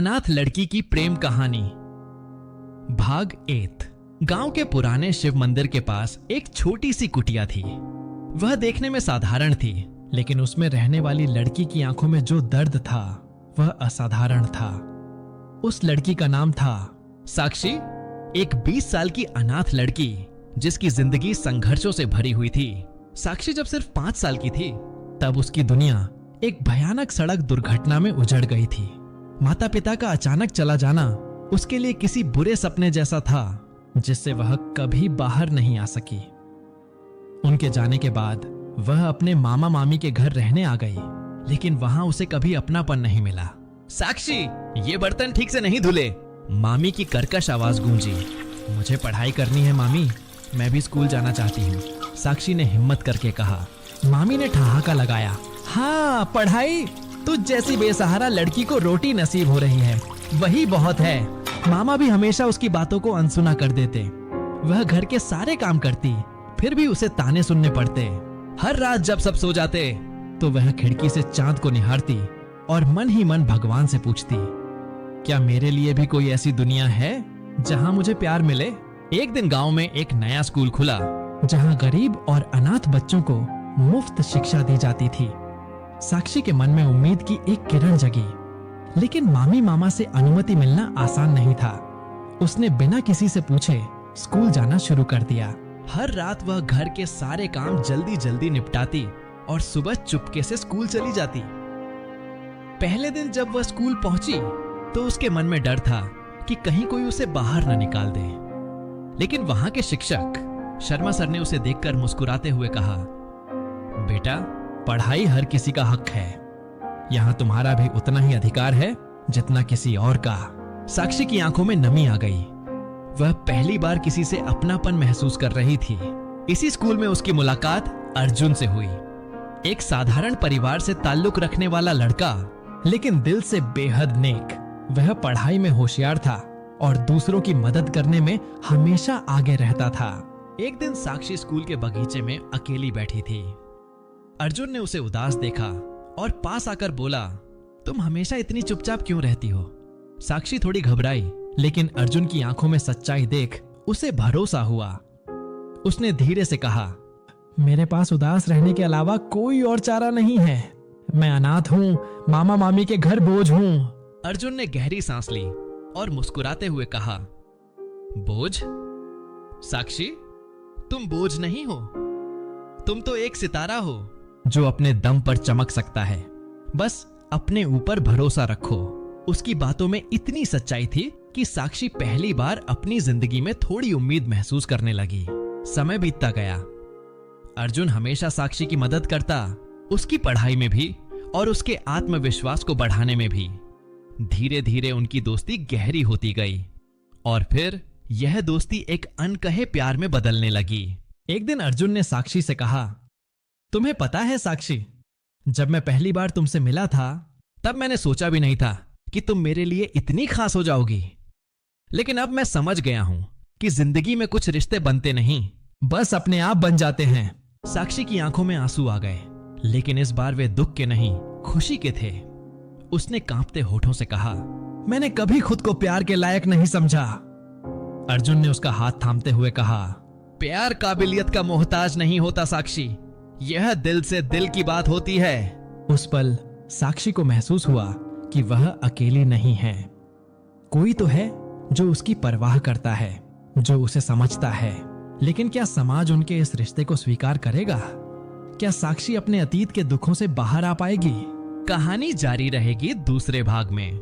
अनाथ लड़की की प्रेम कहानी। भाग 8। गांव के पुराने शिव मंदिर के पास एक छोटी सी कुटिया थी। वह देखने में साधारण थी, लेकिन उसमें रहने वाली लड़की की आंखों में जो दर्द था वह असाधारण था। उस लड़की का नाम था साक्षी, एक 20 साल की अनाथ लड़की जिसकी जिंदगी संघर्षों से भरी हुई थी। साक्षी जब सिर्फ 5 साल की थी तब उसकी दुनिया एक भयानक सड़क दुर्घटना में उजड़ गई थी। माता पिता का अचानक चला जाना उसके लिए किसी बुरे सपने जैसा था जिससे वह कभी बाहर नहीं आ सकी। उनके जाने के बाद वह अपने मामा मामी के घर रहने आ गई, लेकिन वहां उसे कभी अपनापन नहीं मिला। साक्षी, ये बर्तन ठीक से नहीं धुले, मामी की कर्कश आवाज गूंजी। मुझे पढ़ाई करनी है मामी, मैं भी स्कूल जाना चाहती हूँ, साक्षी ने हिम्मत करके कहा। मामी ने ठहाका लगाया, हाँ पढ़ाई, तुझ जैसी बेसहारा लड़की को रोटी नसीब हो रही है, वही बहुत है। मामा भी हमेशा उसकी बातों को अनसुना कर देते। वह घर के सारे काम करती, फिर भी उसे ताने सुनने पड़ते। हर रात जब सब सो जाते तो वह खिड़की से चांद को निहारती और मन ही मन भगवान से पूछती, क्या मेरे लिए भी कोई ऐसी दुनिया है जहां मुझे प्यार मिले। एक दिन गांव में एक नया स्कूल खुला जहां गरीब और अनाथ बच्चों को मुफ्त शिक्षा दी जाती थी। साक्षी के मन में उम्मीद की एक किरण जगी, लेकिन मामी मामा से अनुमति मिलना आसान नहीं था। उसने बिना किसी से पूछे स्कूल जाना शुरू कर दिया। हर रात वह घर के सारे काम जल्दी जल्दी निपटाती और सुबह चुपके से स्कूल चली जाती। पहले दिन जब वह स्कूल पहुंची तो उसके मन में डर था कि कहीं कोई उसे बाहर न निकाल दे, लेकिन वहां के शिक्षक शर्मा सर ने उसे देखकर मुस्कुराते हुए कहा, बेटा, पढ़ाई हर किसी का हक है, यहां तुम्हारा भी उतना ही अधिकार है जितना किसी और का। साक्षी की आंखों में नमी आ गई। वह पहली बार किसी से अपनापन महसूस कर रही थी। इसी स्कूल में उसकी मुलाकात अर्जुन से हुई। एक साधारण परिवार से ताल्लुक रखने वाला लड़का, लेकिन दिल से बेहद नेक। वह पढ़ाई में होशियार था और दूसरों की मदद करने में हमेशा आगे रहता था। एक दिन साक्षी स्कूल के बगीचे में अकेली बैठी थी। अर्जुन ने उसे उदास देखा और पास आकर बोला, तुम हमेशा इतनी चुपचाप क्यों रहती हो। साक्षी थोड़ी घबराई, लेकिन अर्जुन की आंखों में सच्चाई देख उसे भरोसा हुआ। उसने धीरे से कहा, मेरे पास उदास रहने के अलावा कोई और चारा नहीं है। मैं अनाथ हूँ, मामा मामी के घर बोझ हूँ। अर्जुन ने गहरी सांस ली और मुस्कुराते हुए कहा, बोझ? साक्षी, तुम बोझ नहीं हो, तुम तो एक सितारा हो जो अपने दम पर चमक सकता है। बस अपने ऊपर भरोसा रखो। उसकी बातों में इतनी सच्चाई थी कि साक्षी पहली बार अपनी जिंदगी में थोड़ी उम्मीद महसूस करने लगी। समय बीतता गया। अर्जुन हमेशा साक्षी की मदद करता, उसकी पढ़ाई में भी और उसके आत्मविश्वास को बढ़ाने में भी। धीरे धीरे उनकी दोस्ती गहरी होती गई और फिर यह दोस्ती एक अनकहे प्यार में बदलने लगी। एक दिन अर्जुन ने साक्षी से कहा, तुम्हें पता है साक्षी, जब मैं पहली बार तुमसे मिला था तब मैंने सोचा भी नहीं था कि तुम मेरे लिए इतनी खास हो जाओगी। लेकिन अब मैं समझ गया हूं कि जिंदगी में कुछ रिश्ते बनते नहीं, बस अपने आप बन जाते हैं। साक्षी की आंखों में आंसू आ गए, लेकिन इस बार वे दुख के नहीं, खुशी के थे। उसने कांपते होठों से कहा, मैंने कभी खुद को प्यार के लायक नहीं समझा। अर्जुन ने उसका हाथ थामते हुए कहा, प्यार काबिलियत का मोहताज नहीं होता साक्षी, यह दिल से दिल की बात होती है। उस पल साक्षी को महसूस हुआ कि वह अकेली नहीं है। कोई तो है जो उसकी परवाह करता है, जो उसे समझता है। लेकिन क्या समाज उनके इस रिश्ते को स्वीकार करेगा? क्या साक्षी अपने अतीत के दुखों से बाहर आ पाएगी? कहानी जारी रहेगी दूसरे भाग में।